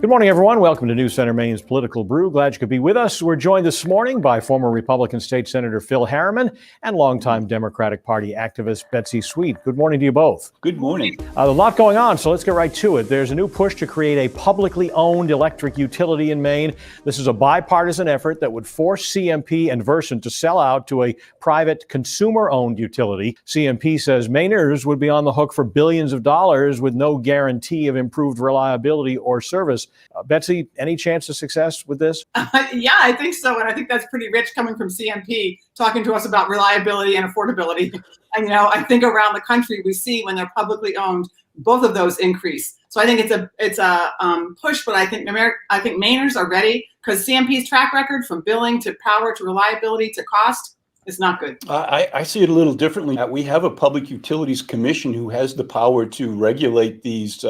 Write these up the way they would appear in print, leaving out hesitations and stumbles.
Good morning, everyone. Welcome to News Center Maine's Political Brew. Glad you could be with us. We're joined this morning by former Republican State Senator Phil Harriman and longtime Democratic Party activist Betsy Sweet. Good morning to you both. Good morning. A lot going on, so let's get right to it. There's a new push to create a publicly owned electric utility in Maine. This is a bipartisan effort that would force CMP and Versant to sell out to a private consumer-owned utility. CMP says Mainers would be on the hook for billions of dollars with no guarantee of improved reliability or service. Betsy, any chance of success with this? Yeah, I think so. And I think that's pretty rich coming from CMP talking to us about reliability and affordability. And, I think around the country, we see when they're publicly owned, both of those increase. So I think it's a push, but I think Mainers are ready because CMP's track record from billing to power to reliability to cost is not good. I see it a little differently. We have a Public Utilities Commission who has the power to regulate these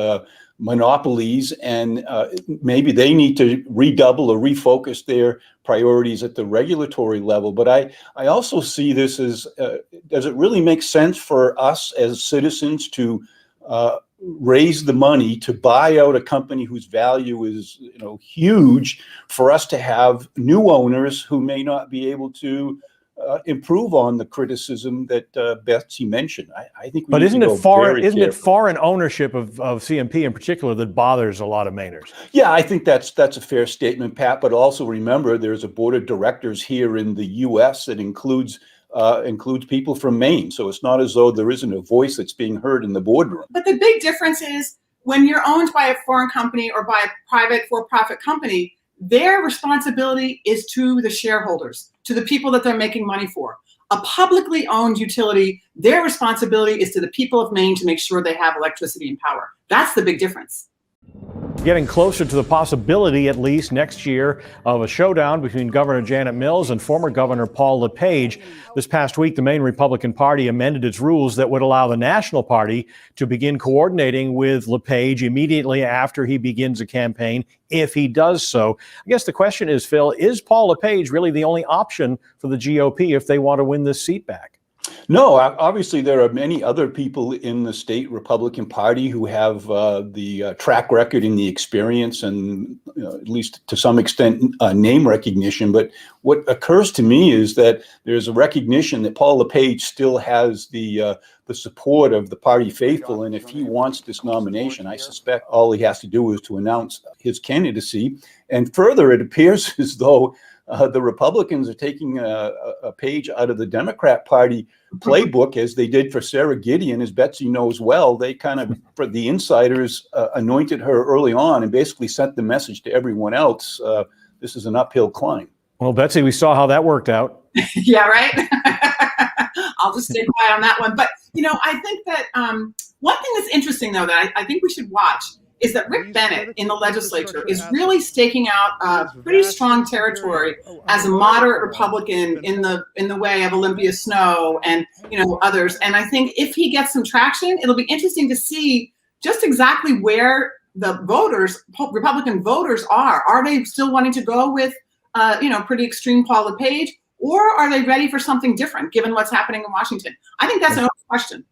monopolies, and maybe they need to redouble or refocus their priorities at the regulatory level. But I also see this as, does it really make sense for us as citizens to raise the money to buy out a company whose value is huge, for us to have new owners who may not be able to improve on the criticism that Betsy mentioned? I think we But need isn't to go it foreign? very Isn't it carefully. foreign ownership of CMP in particular that bothers a lot of Mainers? Yeah, I think that's a fair statement, Pat. But also remember, there's a board of directors here in the U.S. that includes people from Maine. So it's not as though there isn't a voice that's being heard in the boardroom. But the big difference is when you're owned by a foreign company or by a private for-profit company, their responsibility is to the shareholders, to the people that they're making money for. A publicly owned utility, their responsibility is to the people of Maine to make sure they have electricity and power. That's the big difference. Getting closer to the possibility, at least next year, of a showdown between Governor Janet Mills and former Governor Paul LePage. This past week, the Maine Republican Party amended its rules that would allow the National Party to begin coordinating with LePage immediately after he begins a campaign, if he does so. I guess the question is, Phil, is Paul LePage really the only option for the GOP if they want to win this seat back? No, obviously there are many other people in the state Republican Party who have the track record and the experience and at least to some extent name recognition. But what occurs to me is that there's a recognition that Paul LePage still has the support of the party faithful. And if he wants this nomination, I suspect all he has to do is to announce his candidacy. And further, it appears as though the Republicans are taking a page out of the Democrat Party playbook, as they did for Sarah Gideon. As Betsy knows well, they kind of, for the insiders, anointed her early on and basically sent the message to everyone else. This is an uphill climb. Well, Betsy, we saw how that worked out. Yeah, right? I'll just stay quiet on that one. But, I think that one thing that's interesting, though, that I think we should watch is that Rick Bennett in the legislature is really staking out a pretty strong territory as a moderate Republican in the way of Olympia Snow and others. And I think if he gets some traction, it'll be interesting to see just exactly where the voters, Republican voters, are. Are they still wanting to go with pretty extreme Paul LePage, or are they ready for something different given what's happening in Washington? I think that's an open question.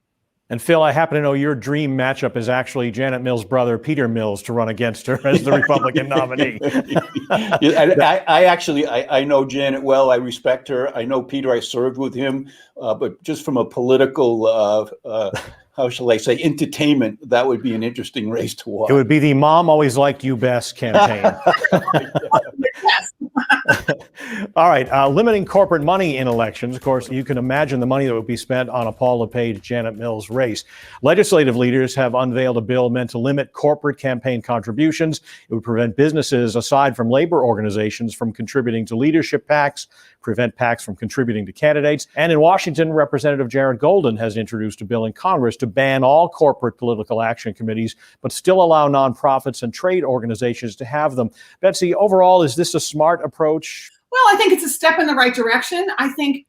And Phil, I happen to know your dream matchup is actually Janet Mills' brother, Peter Mills, to run against her as the Republican nominee. I know Janet well. I respect her. I know Peter. I served with him. But just from a political, how shall I say, entertainment, that would be an interesting race to watch. It would be the Mom Always Liked You Best campaign. All right. Limiting corporate money in elections. Of course, you can imagine the money that would be spent on a Paul LePage, Janet Mills race. Legislative leaders have unveiled a bill meant to limit corporate campaign contributions. It would prevent businesses, aside from labor organizations, from contributing to leadership PACs, prevent PACs from contributing to candidates. And in Washington, Representative Jared Golden has introduced a bill in Congress to ban all corporate political action committees, but still allow nonprofits and trade organizations to have them. Betsy, overall, is this a smart approach? Well, I think it's a step in the right direction. I think,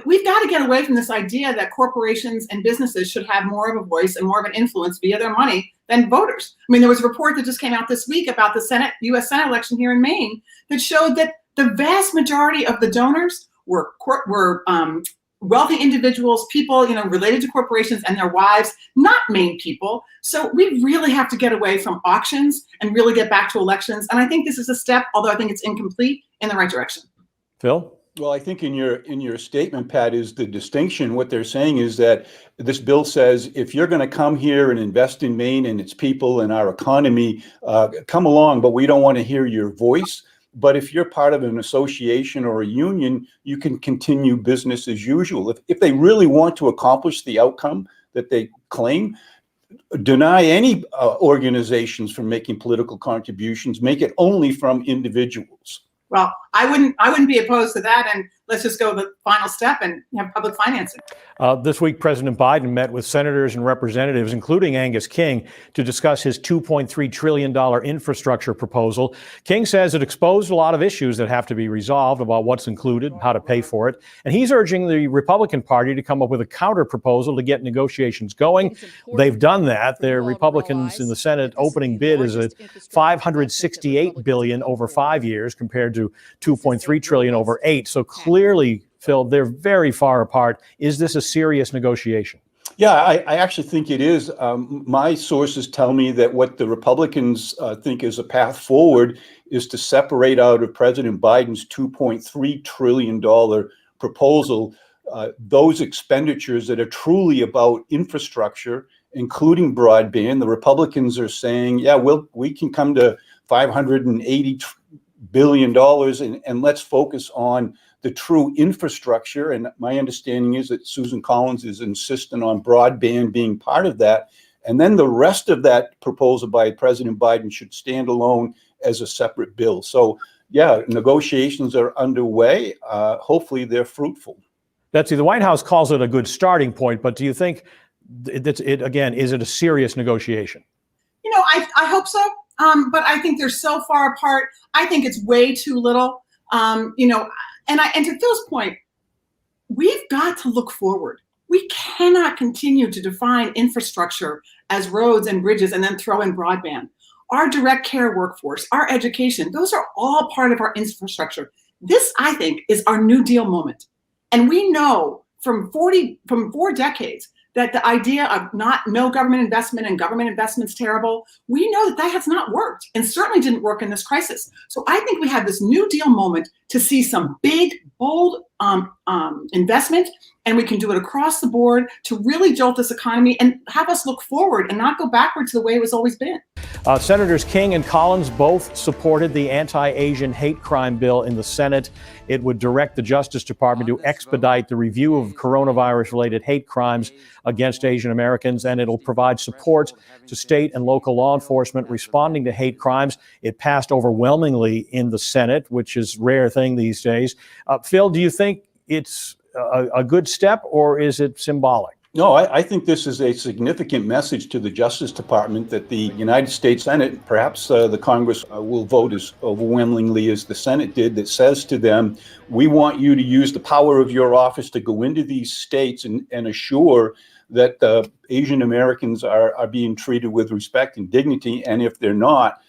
we've got to get away from this idea that corporations and businesses should have more of a voice and more of an influence via their money than voters. I mean, there was a report that just came out this week about the U.S. Senate election here in Maine that showed that the vast majority of the donors were wealthy individuals, people, related to corporations and their wives, not Maine people. So we really have to get away from auctions and really get back to elections. And I think this is a step, although I think it's incomplete, in the right direction. Phil? Well, I think in your statement, Pat, is the distinction. What they're saying is that this bill says if you're going to come here and invest in Maine and its people and our economy, come along, but we don't want to hear your voice. But if you're part of an association or a union, you can continue business as usual. If they really want to accomplish the outcome that they claim, deny any organizations from making political contributions, make it only from individuals. Well, I wouldn't be opposed to that. And let's just go the final step and have public financing. This week, President Biden met with senators and representatives, including Angus King, to discuss his $2.3 trillion infrastructure proposal. King says it exposed a lot of issues that have to be resolved about what's included, how to pay for it. And he's urging the Republican Party to come up with a counter proposal to get negotiations going. They've done that. The Republicans in the Senate opening bid is at $568 billion over 5 years compared to $2.3 trillion over 8. So clearly, Phil, they're very far apart. Is this a serious negotiation? Yeah, I actually think it is. My sources tell me that what the Republicans think is a path forward is to separate out of President Biden's $2.3 trillion proposal those expenditures that are truly about infrastructure, including broadband. The Republicans are saying, yeah, we can come to $580 billion and let's focus on the true infrastructure. And my understanding is that Susan Collins is insistent on broadband being part of that. And then the rest of that proposal by President Biden should stand alone as a separate bill. So, yeah, negotiations are underway. Hopefully they're fruitful. Betsy, the White House calls it a good starting point, but do you think again, is it a serious negotiation? I hope so. But I think they're so far apart. I think it's way too little. And to Phil's point, we've got to look forward. We cannot continue to define infrastructure as roads and bridges and then throw in broadband. Our direct care workforce, our education, those are all part of our infrastructure. This, I think, is our New Deal moment. And we know from 4 decades that the idea of no government investment and government investment's terrible, we know that has not worked and certainly didn't work in this crisis. So I think we have this New Deal moment to see some big, bold investment, and we can do it across the board to really jolt this economy and have us look forward and not go backward to the way it was always been. Senators King and Collins both supported the anti-Asian hate crime bill in the Senate. It would direct the Justice Department to expedite the review of coronavirus-related hate crimes against Asian Americans, and it'll provide support to state and local law enforcement responding to hate crimes. It passed overwhelmingly in the Senate, which is a rare thing these days. Phil, do you think it's a good step, or is it symbolic? No, I think this is a significant message to the Justice Department that the United States Senate, perhaps the Congress will vote as overwhelmingly as the Senate did, that says to them, we want you to use the power of your office to go into these states and assure that Asian Americans are being treated with respect and dignity. And if they're not,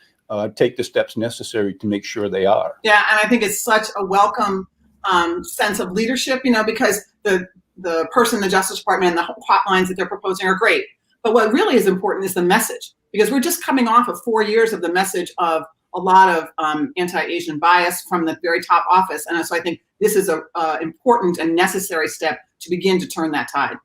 take the steps necessary to make sure they are. Yeah, and I think it's such a welcome sense of leadership, because the person in the Justice Department and the hotlines that they're proposing are great. But what really is important is the message, because we're just coming off of 4 years of the message of a lot of anti-Asian bias from the very top office. And so I think this is an important and necessary step to begin to turn that tide.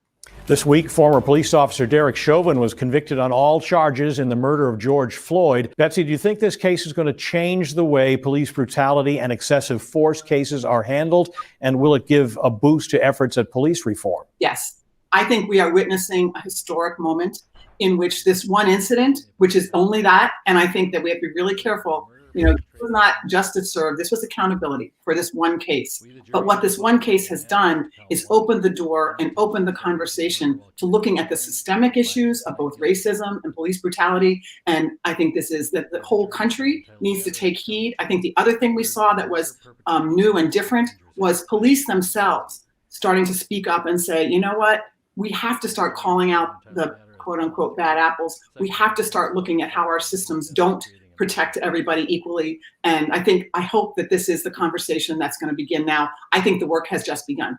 This week, former police officer Derek Chauvin was convicted on all charges in the murder of George Floyd. Betsy, do you think this case is going to change the way police brutality and excessive force cases are handled? And will it give a boost to efforts at police reform? Yes. I think we are witnessing a historic moment in which this one incident, which is only that, and I think that we have to be really careful. This was not justice served. This was accountability for this one case. But what this one case has done is opened the door and opened the conversation to looking at the systemic issues of both racism and police brutality. And I think this is that the whole country needs to take heed. I think the other thing we saw that was new and different was police themselves starting to speak up and say, you know what, we have to start calling out the quote unquote bad apples. We have to start looking at how our systems don't protect everybody equally. And I hope that this is the conversation that's going to begin now. I think the work has just begun.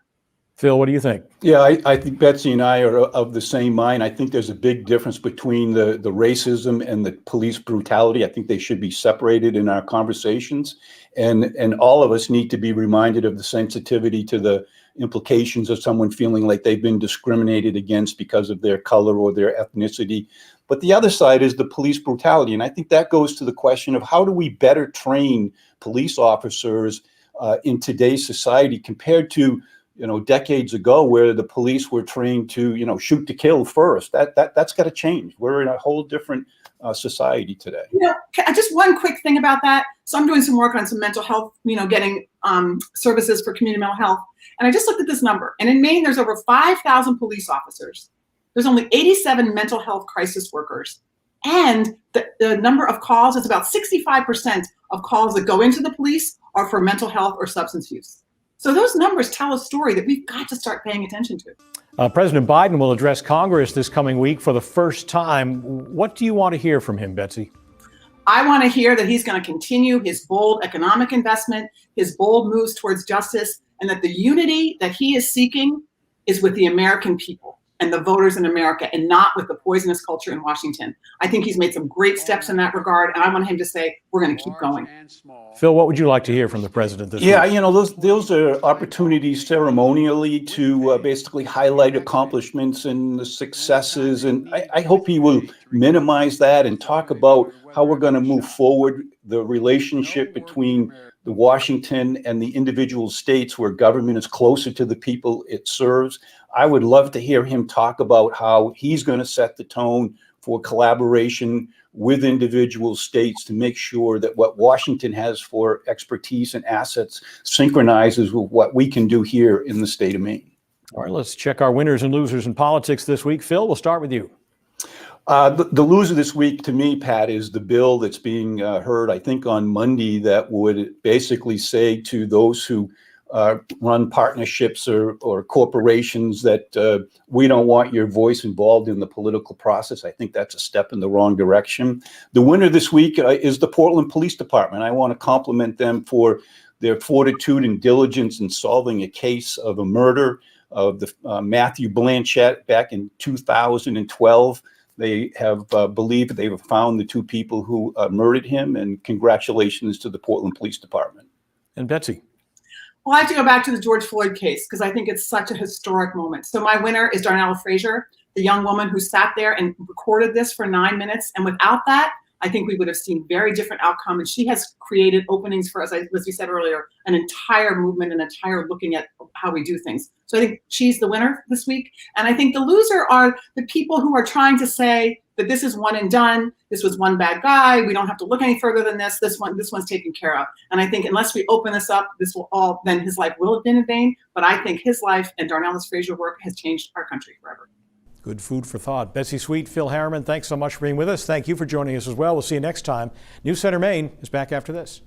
Phil, what do you think? Yeah, I think Betsy and I are of the same mind. I think there's a big difference between the racism and the police brutality. I think they should be separated in our conversations. And all of us need to be reminded of the sensitivity to the implications of someone feeling like they've been discriminated against because of their color or their ethnicity. But the other side is the police brutality. And I think that goes to the question of how do we better train police officers in today's society compared to decades ago, where the police were trained to, shoot to kill first. That's got to change. We're in a whole different society today. Just one quick thing about that. So I'm doing some work on some mental health, getting services for community mental health. And I just looked at this number. And in Maine, there's over 5,000 police officers. There's only 87 mental health crisis workers. And the number of calls is about 65% of calls that go into the police are for mental health or substance use. So those numbers tell a story that we've got to start paying attention to. President Biden will address Congress this coming week for the first time. What do you want to hear from him, Betsy? I want to hear that he's going to continue his bold economic investment, his bold moves towards justice, and that the unity that he is seeking is with the American people and the voters in America, and not with the poisonous culture in Washington. I think he's made some great steps in that regard, and I want him to say, we're going to keep going. Phil, what would you like to hear from the president this week? Yeah, those are opportunities ceremonially to basically highlight accomplishments and the successes. And I hope he will minimize that and talk about how we're going to move forward, the relationship between the Washington and the individual states where government is closer to the people it serves. I would love to hear him talk about how he's going to set the tone for collaboration with individual states to make sure that what Washington has for expertise and assets synchronizes with what we can do here in the state of Maine. All right, let's check our winners and losers in politics this week. Phil, we'll start with you. The loser this week to me, Pat, is the bill that's being heard, I think, on Monday that would basically say to those who run partnerships or corporations that we don't want your voice involved in the political process. I think that's a step in the wrong direction. The winner this week is the Portland Police Department. I want to compliment them for their fortitude and diligence in solving a case of a murder of the Matthew Blanchett back in 2012. They have believed that they have found the two people who murdered him, and congratulations to the Portland Police Department. And Betsy? Well, I have to go back to the George Floyd case because I think it's such a historic moment. So my winner is Darnell Frazier, the young woman who sat there and recorded this for 9 minutes. And without that, I think we would have seen very different outcome. And she has created openings for us, as we said earlier, an entire movement, an entire looking at how we do things. So I think she's the winner this week. And I think the loser are the people who are trying to say that this is one and done. This was one bad guy. We don't have to look any further than this. This one's taken care of. And I think unless we open this up, then his life will have been in vain. But I think his life and Darnell Frazier's work has changed our country forever. Good food for thought. Betsy Sweet, Phil Harriman, thanks so much for being with us. Thank you for joining us as well. We'll see you next time. News Center Maine is back after this.